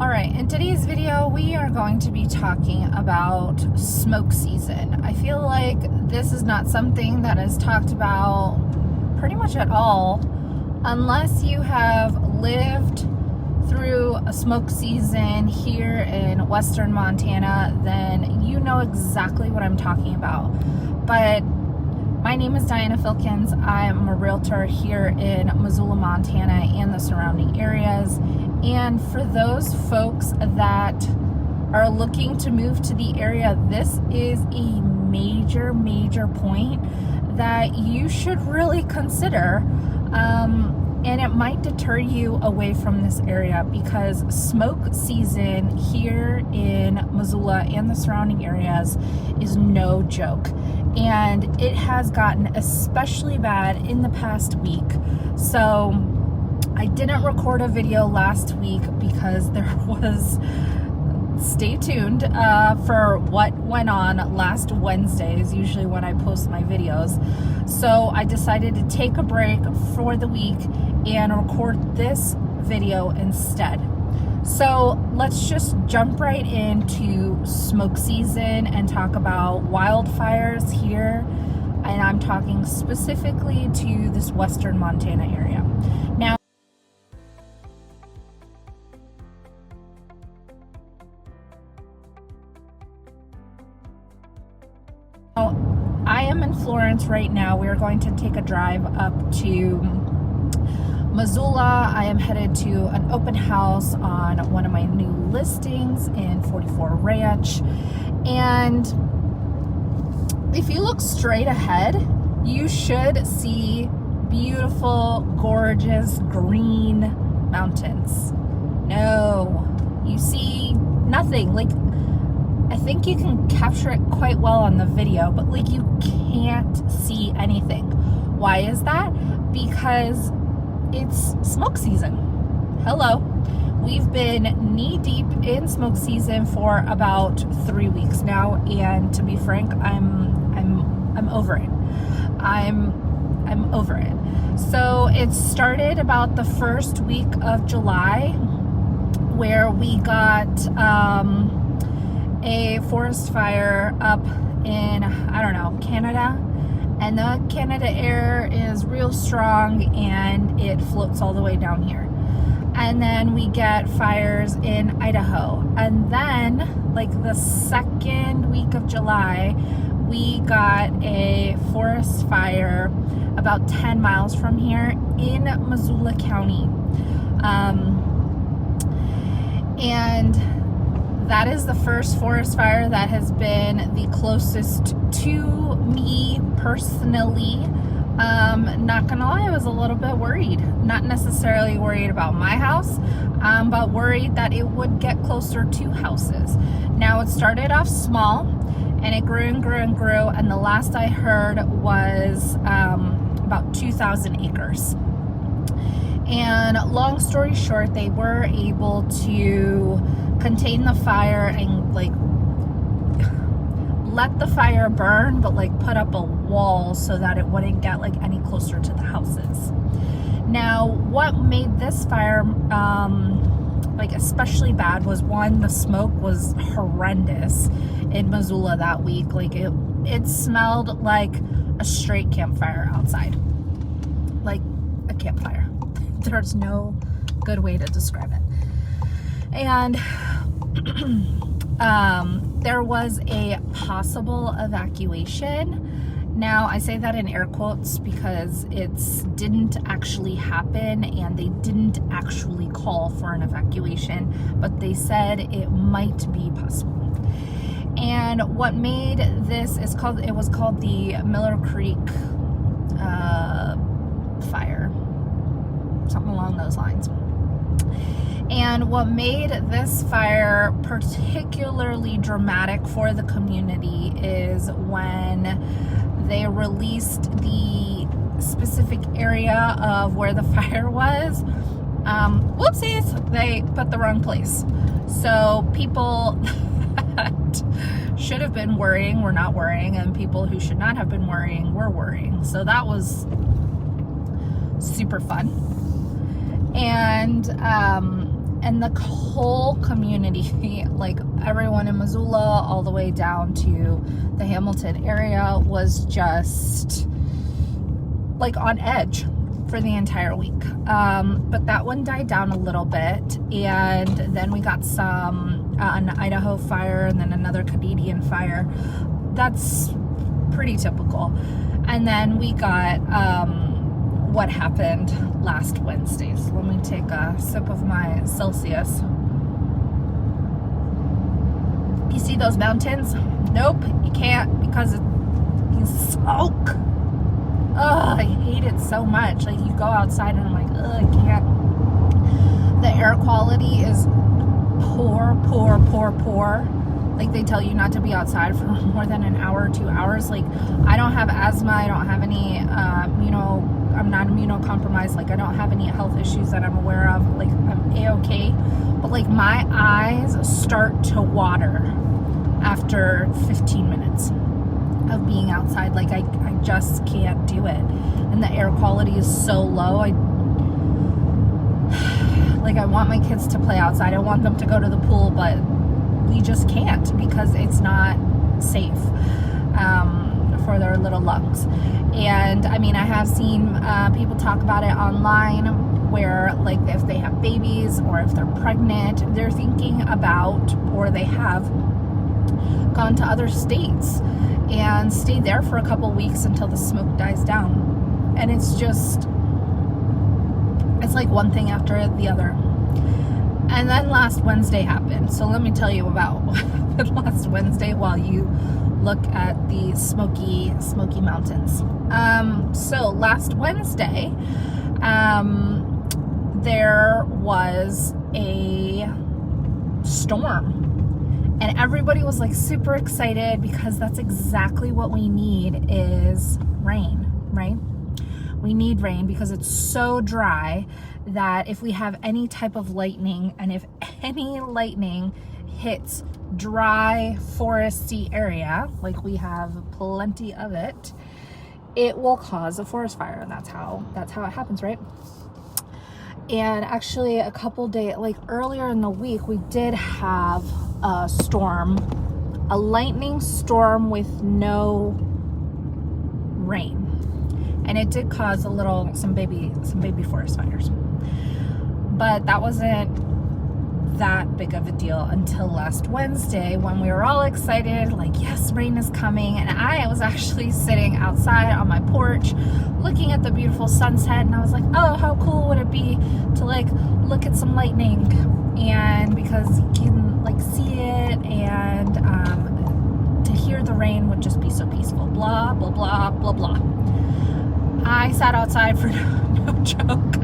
Alright, in today's video we are going to be talking about smoke season. I feel like this is not something that is talked about pretty much at all unless you have lived through a smoke season here in western Montana. Then you know exactly what I'm talking about. But my name is Diana Filkins. I'm a realtor here in Missoula, Montana and the surrounding areas. And for those folks that are looking to move to the area, this is a major point that you should really consider. And it might deter you away from this area because smoke season here in Missoula and the surrounding areas is no joke. And it has gotten especially bad in the past week. So I didn't record a video last week because there was, stay tuned for what went on last Wednesday is usually when I post my videos. So I decided to take a break for the week and record this video instead. So let's just jump right into smoke season and talk about wildfires here. And I'm talking specifically to this western Montana area. Now, I am in Florence right now. We are going to take a drive up to Missoula. I am headed to an open house on one of my new listings in 44 Ranch. And if you look straight ahead, you should see beautiful, gorgeous, green mountains. No, you see nothing. Like, I think you can capture it quite well on the video, but like you can't see anything. Why is that? Because it's smoke season. Hello. We've been knee deep in smoke season for about 3 weeks now, and to be frank, I'm over it. I'm over it. So it started about the first week of July, where we got a forest fire up in, I don't know, Canada. And the Canada air is real strong and it floats all the way down here. And then we get fires in Idaho. And then, like the second week of July, we got a forest fire about 10 miles from here in Missoula County. And that is the first forest fire that has been the closest to me personally. Not gonna lie, I was a little bit worried. Not necessarily worried about my house, but worried that it would get closer to houses. Now, it started off small and it grew and grew and grew, and the last I heard was about 2,000 acres. And long story short, they were able to contain the fire and like let the fire burn, but like put up a wall so that it wouldn't get like any closer to the houses. Now, what made this fire like especially bad was, one, the smoke was horrendous in Missoula that week. Like it smelled like a straight campfire outside, like a campfire. There's no good way to describe it. And there was a possible evacuation. Now, I say that in air quotes because it didn't actually happen and they didn't actually call for an evacuation, but they said it might be possible. And what made this it was called the Miller Creek fire, something along those lines. And what made this fire particularly dramatic for the community is when they released the specific area of where the fire was. Whoopsies, they put the wrong place. So people that should have been worrying were not worrying, and people who should not have been worrying were worrying. So that was super fun. And And the whole community, like everyone in Missoula all the way down to the Hamilton area, was just like on edge for the entire week. But that one died down a little bit, and then we got an Idaho fire and then another Canadian fire. That's pretty typical. And then we got what happened last Wednesday. So let me take a sip of my Celsius. You see those mountains? Nope, you can't, because you smoke. Ugh, I hate it so much. Like, you go outside and I'm like, ugh, I can't. The air quality is poor. Like, they tell you not to be outside for more than an hour or 2 hours. Like, I don't have asthma. I don't have any, I'm not immunocompromised. Like, I don't have any health issues that I'm aware of. Like, I'm A-okay. But, like, my eyes start to water after 15 minutes of being outside. Like, I just can't do it. And the air quality is so low. I want my kids to play outside. I want them to go to the pool, but we just can't, because it's not safe for their little lungs. And I mean, I have seen people talk about it online, where like if they have babies or if they're pregnant, they're thinking about, or they have gone to other states and stayed there for a couple weeks until the smoke dies down. And it's like one thing after the other. And then last Wednesday happened. So let me tell you about what happened last Wednesday while you look at the smoky mountains. So last Wednesday, there was a storm, and everybody was like super excited, because that's exactly what we need, is rain, right? We need rain because it's so dry that if we have any type of lightning, and if any lightning hits dry foresty area, like we have plenty of it, it will cause a forest fire. And that's how it happens, right? And actually a couple days, like earlier in the week, we did have a storm, a lightning storm with no rain. And it did cause some baby forest fires. But that wasn't that big of a deal until last Wednesday, when we were all excited, like, yes, rain is coming. And I was actually sitting outside on my porch looking at the beautiful sunset, and I was like, oh, how cool would it be to like look at some lightning, and because you can like see it, and to hear the rain would just be so peaceful. Blah blah blah blah blah. I sat outside for no joke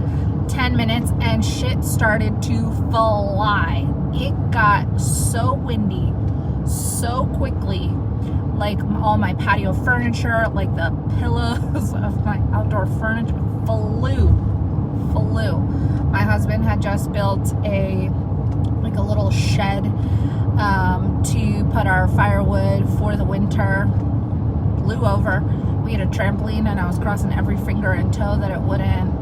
10 minutes, and shit started to fly. It got so windy so quickly. Like, all my patio furniture, like the pillows of my outdoor furniture flew. My husband had just built a little shed to put our firewood for the winter. Blew over. We had a trampoline, and I was crossing every finger and toe that it wouldn't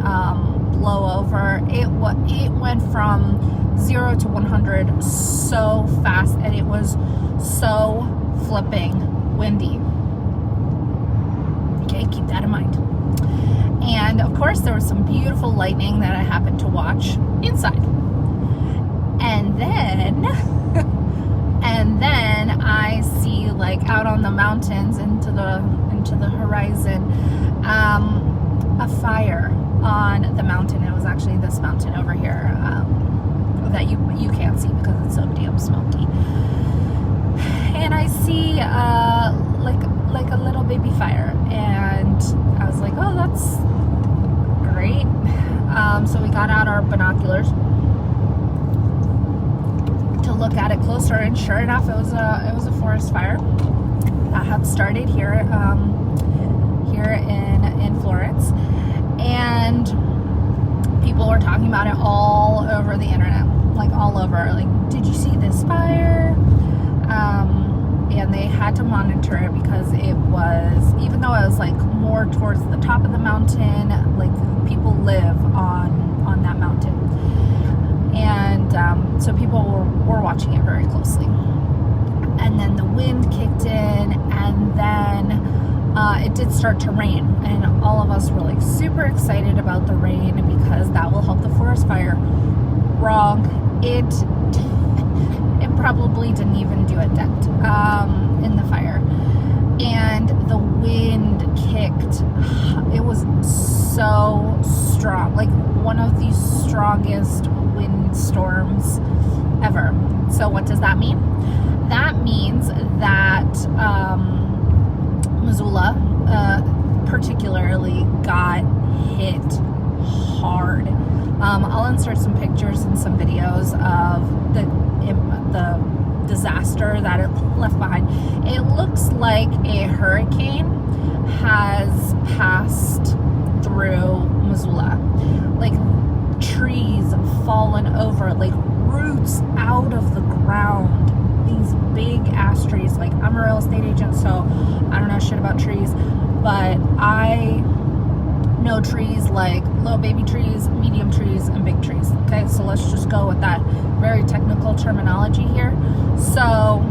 blow over. It went from 0 to 100 so fast, and it was so flipping windy. Okay, keep that in mind. And of course, there was some beautiful lightning that I happened to watch inside. And then I see, like, out on the mountains into the horizon, a fire on the mountain. It was actually this mountain over here that you can't see because it's so damn smoky. And I see like a little baby fire, and I was like, oh, that's great. So we got out our binoculars to look at it closer, and sure enough, it was a forest fire that had started here in Florence, and people were talking about it all over the internet, like all over. Like, did you see this fire? And they had to monitor it because it was, even though it was like more towards the top of the mountain, like people live on that mountain. And so people were watching it very closely. And then the wind kicked in, and then it did start to rain, and all of us were like super excited about the rain because that will help the forest fire. Wrong. It probably didn't even do a dent in the fire. And the wind kicked. It was so strong, like one of the strongest wind storms ever. So what does that mean? That means that Missoula particularly got hit hard. I'll insert some pictures and some videos of the disaster that it left behind. It looks like a hurricane has passed through Missoula. Like trees fallen over, like roots out of the ground. These big ass trees. Like, I'm a real estate agent, so I don't know shit about trees, but I know trees like little baby trees, medium trees, and big trees. Okay, so let's just go with that very technical terminology here. So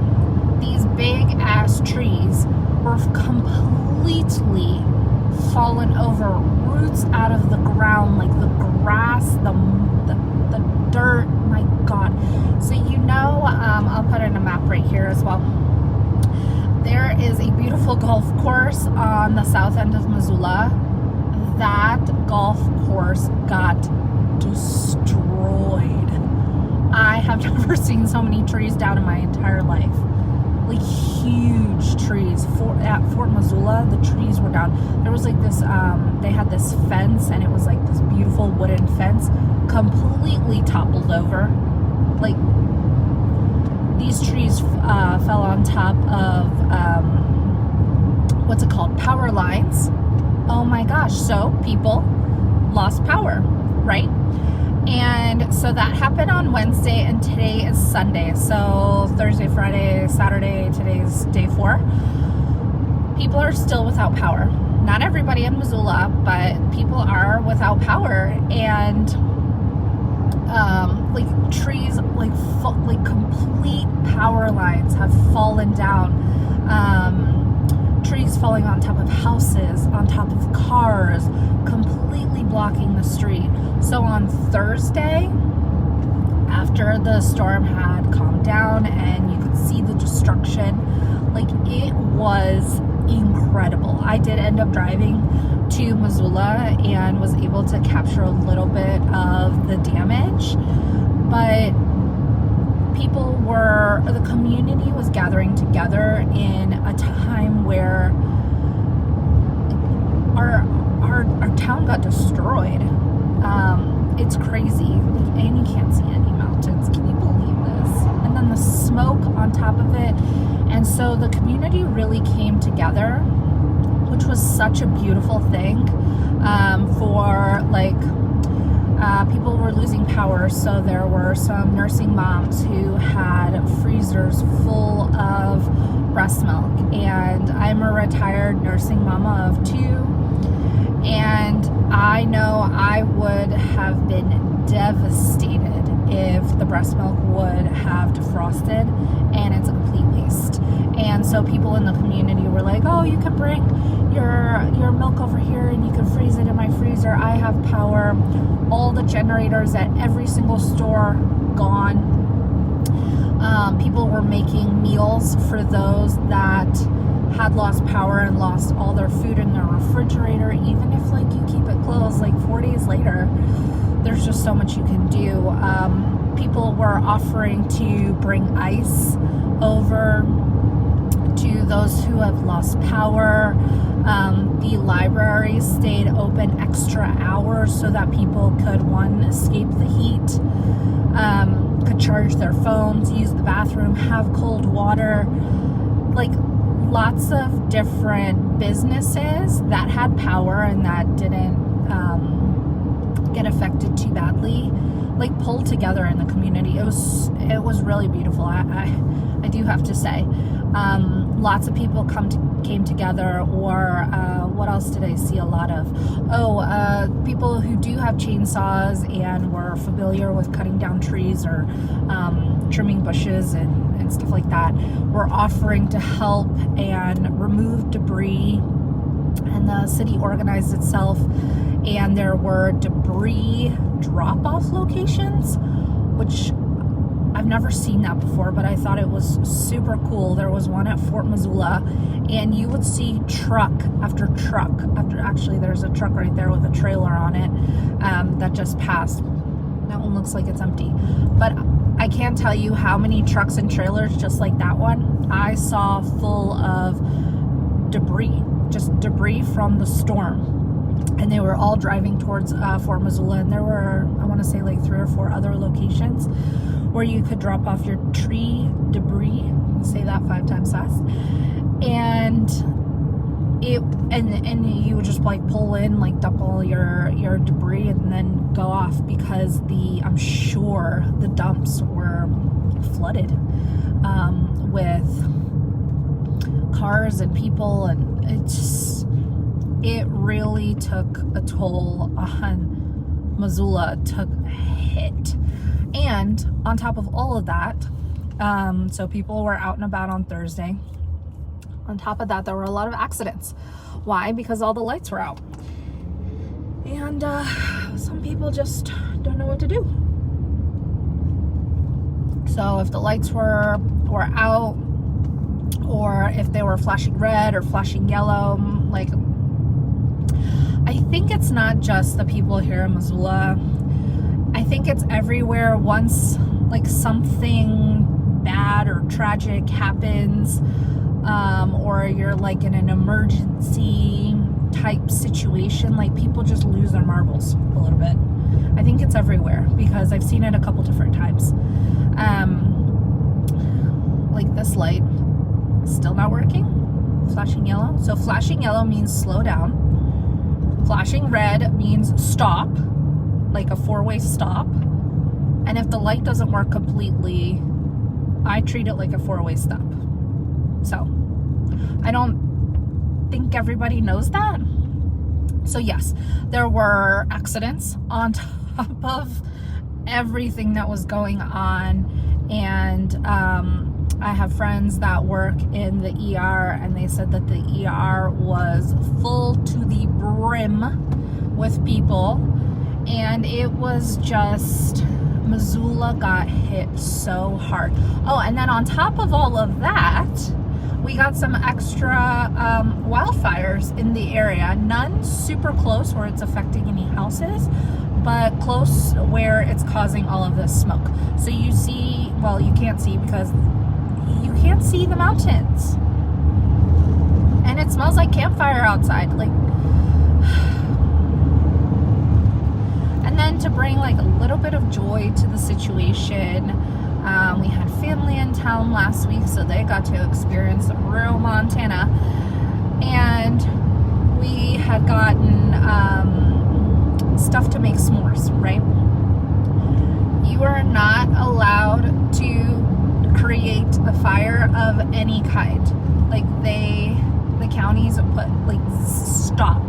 these big ass trees were completely fallen over, roots out of the ground, like the grass, the dirt. My God. So I'll put in a map right here as well. There is a beautiful golf course on the south end of Missoula. That golf course got destroyed. I have never seen so many trees down in my entire life. Like huge trees. At Fort Missoula, the trees were down. There was like this, they had this fence, and it was like this beautiful wooden fence, completely toppled over. Like, these trees fell on top of, what's it called? Power lines. Oh my gosh. So people lost power, right? And so that happened on Wednesday, and today is Sunday. So Thursday, Friday, Saturday, today's day 4. People are still without power. Not everybody in Missoula, but people are without power. And like trees, like complete power lines have fallen down. Trees falling on top of houses, on top of cars, completely blocking the street. So on Thursday, after the storm had calmed down and you could see the destruction, like, it was incredible. I did end up driving to Missoula and was able to capture a little bit of the damage, but the community was gathering together in a time where our town got destroyed. It's crazy, and you can't see any mountains. Can you believe this? And then the smoke on top of it. And so the community really came together, which was such a beautiful thing. People were losing power, so there were some nursing moms who had freezers full of breast milk. And I'm a retired nursing mama of 2, and I know I would have been devastated if the breast milk would have defrosted, and it's a complete waste. And so people in the community were like, oh, you can bring your milk over here and you can freeze it in my freezer. I have power. All the generators at every single store gone. People were making meals for those that had lost power and lost all their food in their refrigerator. Even if like you keep it closed, like 4 days later, there's just so much you can do. People were offering to bring ice over to those who have lost power. The library stayed open extra hours so that people could, one, escape the heat, could charge their phones, use the bathroom, have cold water. Like, lots of different businesses that had power and that didn't get affected too badly like pulled together in the community. It was really beautiful. I do have to say, lots of people came together. Or what else did I see a lot of? People who do have chainsaws and were familiar with cutting down trees or trimming bushes and stuff like that were offering to help and remove debris. And the city organized itself, and there were debris drop-off locations, which I've never seen that before, but I thought it was super cool. There was one at Fort Missoula, and you would see truck after truck actually there's a truck right there with a trailer on it that just passed. That one looks like it's empty, but I can't tell you how many trucks and trailers just like that one I saw full of debris, just debris from the storm. And they were all driving towards Fort Missoula, and there were, I want to say, like 3 or 4 other locations where you could drop off your tree debris. Say that 5 times fast. And you would just like pull in, like dump all your debris and then go off, because I'm sure the dumps were flooded with cars and people, and it really took a toll on Missoula. Took a hit. And on top of all of that, so people were out and about on Thursday. On top of that, there were a lot of accidents. Why? Because all the lights were out. And some people just don't know what to do. So if the lights were out, or if they were flashing red or flashing yellow, like, I think it's not just the people here in Missoula. I think it's everywhere. Once like something bad or tragic happens, or you're like in an emergency type situation, like people just lose their marbles a little bit. I think it's everywhere, because I've seen it a couple different times. Like this light is still not working, flashing yellow. So flashing yellow means slow down. Flashing red means stop, like a 4-way stop. And if the light doesn't work completely, I treat it like a 4-way stop. So I don't think everybody knows that. So yes, there were accidents on top of everything that was going on. And I have friends that work in the ER, and they said that the ER was full to the brim with people. And it was just, Missoula got hit so hard. Oh, and then on top of all of that, we got some extra wildfires in the area. None super close where it's affecting any houses, but close where it's causing all of this smoke. So you see, well, you can't see because you can't see the mountains. And it smells like campfire outside. Like, and then to bring like a little bit of joy to the situation, we had family in town last week, so they got to experience rural Montana. And we had gotten stuff to make s'mores, right? You are not allowed to create a fire of any kind. Like the counties put like stop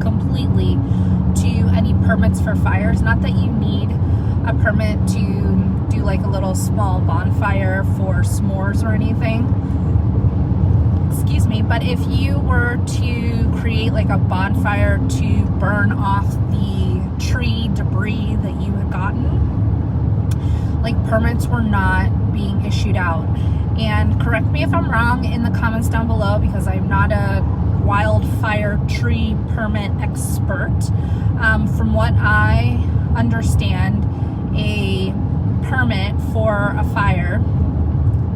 completely to any permits for fires. Not that you need a permit to do like a little small bonfire for s'mores or anything. Excuse me, but if you were to create like a bonfire to burn off the tree debris that you had gotten, like permits were not being issued out. And correct me if I'm wrong in the comments down below, because I'm not a wildfire tree permit expert. From what I understand, a permit for a fire,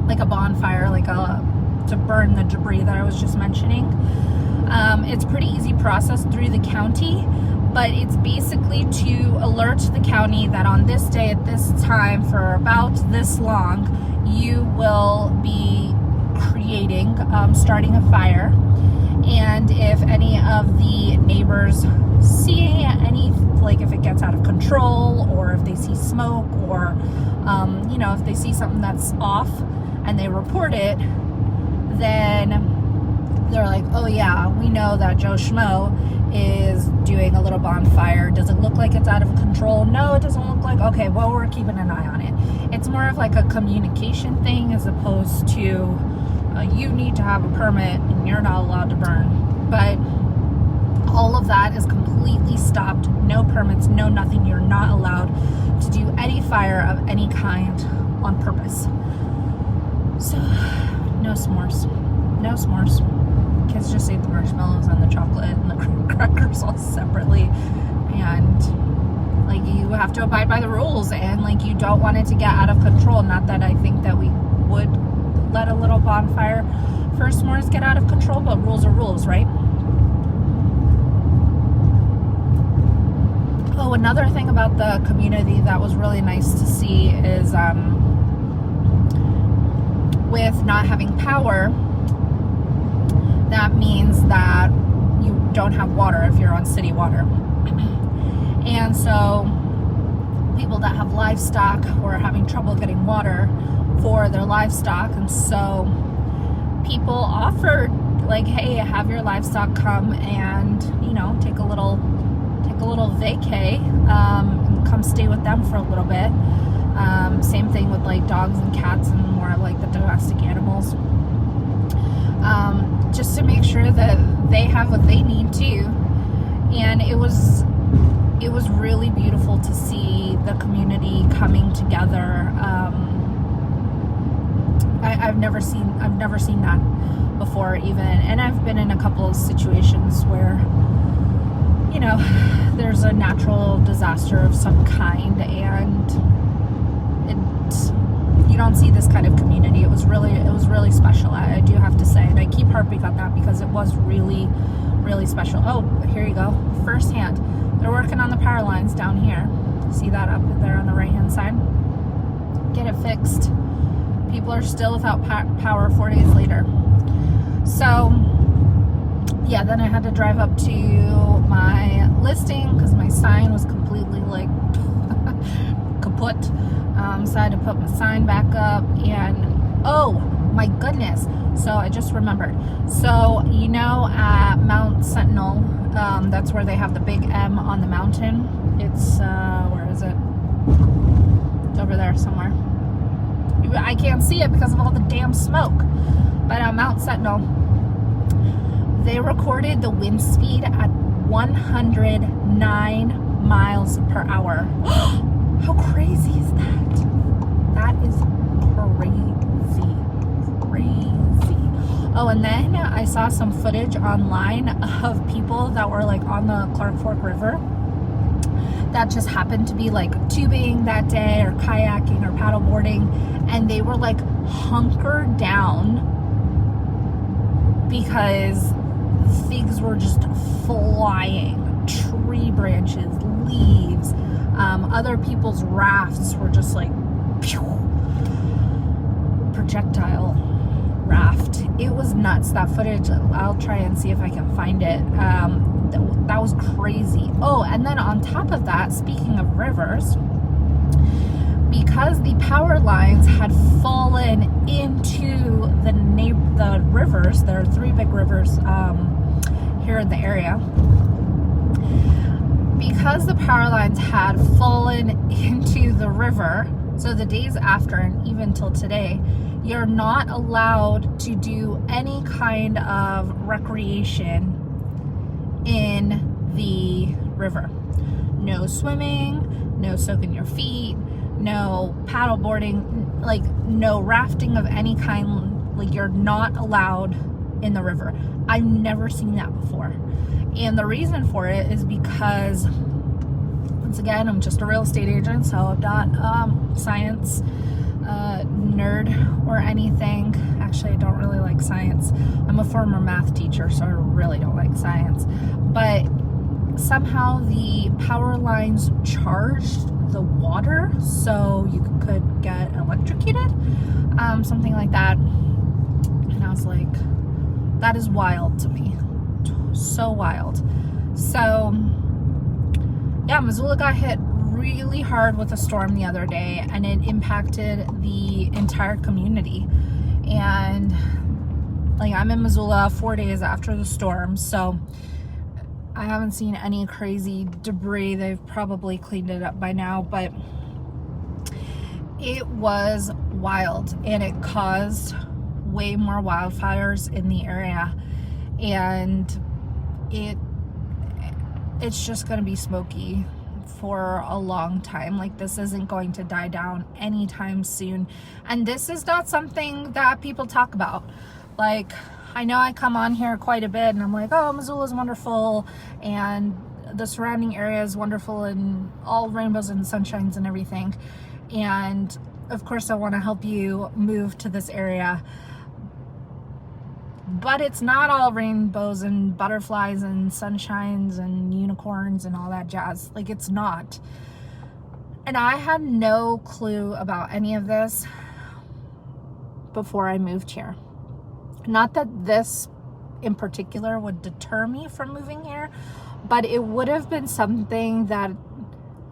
like a bonfire, like to burn the debris that I was just mentioning, it's a pretty easy process through the county. But it's basically to alert the county that on this day at this time for about this long, you will be starting a fire. And if any of the neighbors see any, like if it gets out of control, or if they see smoke, or you know, if they see something that's off and they report it, then they're like, oh yeah, we know that Joe Schmo is doing a little bonfire. Does it look like it's out of control? No, it doesn't look like. Okay, well, we're keeping an eye on it. It's more of like a communication thing, as opposed to you need to have a permit and you're not allowed to burn. But all of that is completely stopped. No permits, no nothing. You're not allowed to do any fire of any kind on purpose. So no s'mores. No s'mores. Kids just ate the marshmallows and the chocolate and the crackers all separately. And like, you have to abide by the rules, and like, you don't want it to get out of control. Not that I think that we would let a little bonfire for s'mores get out of control, but rules are rules, right? Oh, another thing about the community that was really nice to see is with not having power, that means that you don't have water if you're on city water. And so people that have livestock were having trouble getting water for their livestock, and so people offered, like, hey, have your livestock come and, you know, take a little vacay, and come stay with them for a little bit. Same thing with like dogs and cats and more of like the domestic animals, just to make sure that they have what they need too. And it was really beautiful to see the community coming together. I've never seen that before, even, and I've been in a couple of situations where, you know, there's a natural disaster of some kind, and you don't see this kind of community. It was really special. I do have to say, and I keep harping on that because it was really, really special. Oh, here you go, firsthand. They're working on the power lines down here. See that up there on the right hand side? Get it fixed. People are still without power 4 days later. So yeah, then I had to drive up to my listing because my sign was completely like kaput. So I had to put my sign back up, and oh my goodness, so I just remembered. So you know, at Mount Sentinel, that's where they have the big M on the mountain. It's where is it? It's over there somewhere. I can't see it because of all the damn smoke. But at Mount Sentinel, they recorded the wind speed at 109 miles per hour. How crazy is that? That is crazy. Oh, and then I saw some footage online of people that were like on the Clark Fork River that just happened to be like tubing that day, or kayaking, or paddleboarding, and they were like hunkered down because things were just flying. Tree branches, leaves, other people's rafts were just like pew, projectile raft. It was nuts. That footage, I'll try and see if I can find it. That was crazy. Oh, and then on top of that, speaking of rivers, because the power lines had fallen into the rivers, there are 3 big rivers here in the area. Because the power lines had fallen into the river, so the days after and even till today, you're not allowed to do any kind of recreation in the river. No swimming, no soaking your feet, no paddle boarding, like no rafting of any kind. Like, you're not allowed in the river. I've never seen that before. And the reason for it is because, once again, I'm just a real estate agent, so I'm not science nerd or anything. Actually, I don't really like science. I'm a former math teacher, so I really don't like science. But somehow the power lines charged the water so you could get electrocuted, something like that. And I was like, that is wild to me. So wild. So yeah, Missoula got hit really hard with a storm the other day, and it impacted the entire community. And like, I'm in Missoula 4 days after the storm, so I haven't seen any crazy debris. They've probably cleaned it up by now, but it was wild, and it caused way more wildfires in the area, and it's just going to be smoky for a long time. Like, this isn't going to die down anytime soon, and this is not something that people talk about. Like, I know I come on here quite a bit and I'm like, oh, Missoula is wonderful and the surrounding area is wonderful and all rainbows and sunshines and everything, and of course I want to help you move to this area, but it's not all rainbows and butterflies and sunshines and unicorns and all that jazz. Like, it's not. And I had no clue about any of this before I moved here. Not that this in particular would deter me from moving here, but it would have been something that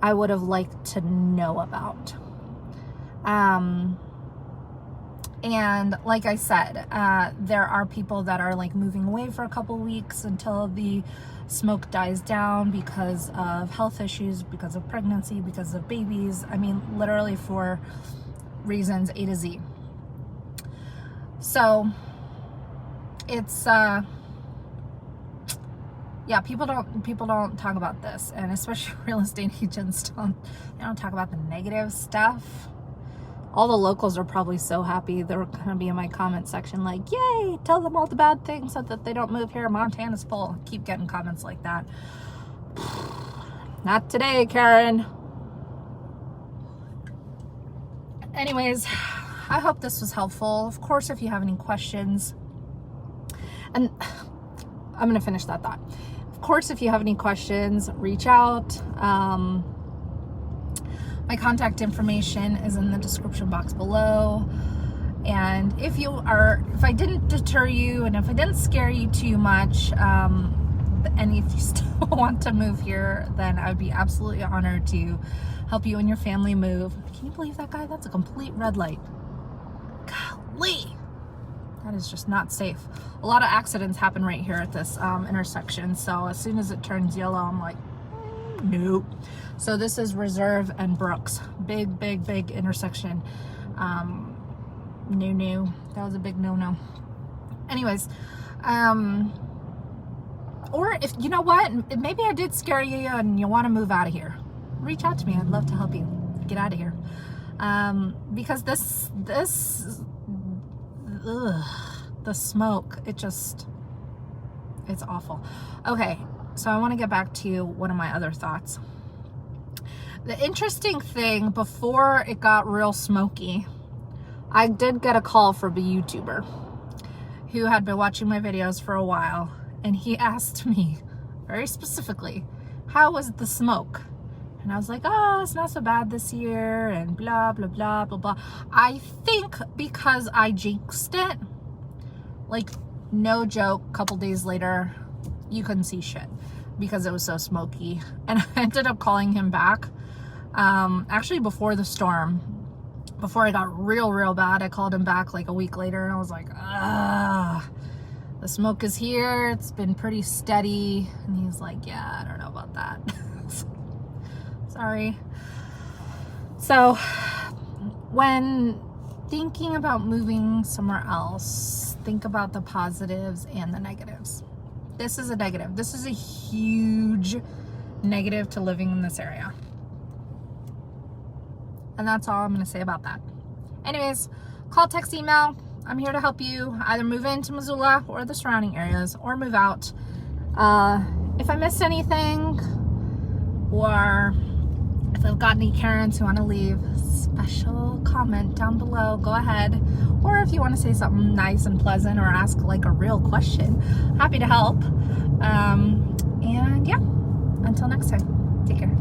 I would have liked to know about. And like I said, there are people that are like moving away for a couple weeks until the smoke dies down because of health issues, because of pregnancy, because of babies. I mean, literally for reasons A to Z. So it's yeah, people don't talk about this, and especially real estate agents don't talk about the negative stuff. All the locals are probably so happy. They're gonna be in my comment section like, yay, tell them all the bad things so that they don't move here. Montana's full. Keep getting comments like that. Not today, Karen. Anyways, I hope this was helpful. Of course, if you have any questions, and I'm gonna finish that thought. Of course, if you have any questions, reach out. My contact information is in the description box below. And if I didn't deter you and if I didn't scare you too much, and if you still want to move here, then I would be absolutely honored to help you and your family move. Can you believe that, guy? That's a complete red light. Golly. That is just not safe. A lot of accidents happen right here at this intersection. So as soon as it turns yellow, I'm like, nope. So this is Reserve and Brooks. Big intersection. No. That was a big no. Anyways, or if, you know what, maybe I did scare you and you want to move out of here, reach out to me. I'd love to help you get out of here. Because the smoke, it's awful. Okay, so I want to get back to one of my other thoughts. The interesting thing, before it got real smoky, I did get a call from a YouTuber who had been watching my videos for a while, and he asked me very specifically, how was the smoke? And I was like, oh, it's not so bad this year, and blah, blah, blah, blah, blah. I think because I jinxed it, like, no joke, a couple days later, you couldn't see shit because it was so smoky. And I ended up calling him back. Actually, before the storm, before it got real bad, I called him back like a week later, and I was like, the smoke is here. It's been pretty steady. And he's like, yeah, I don't know about that. Sorry. So when thinking about moving somewhere else, think about the positives and the negatives. This is a negative. This is a huge negative to living in this area. And that's all I'm going to say about that. Anyways, call, text, email. I'm here to help you either move into Missoula or the surrounding areas, or move out. If I missed anything, or if I've got any Karens who want to leave special comment down below, go ahead. Or if you want to say something nice and pleasant or ask like a real question, happy to help. And yeah, until next time, take care.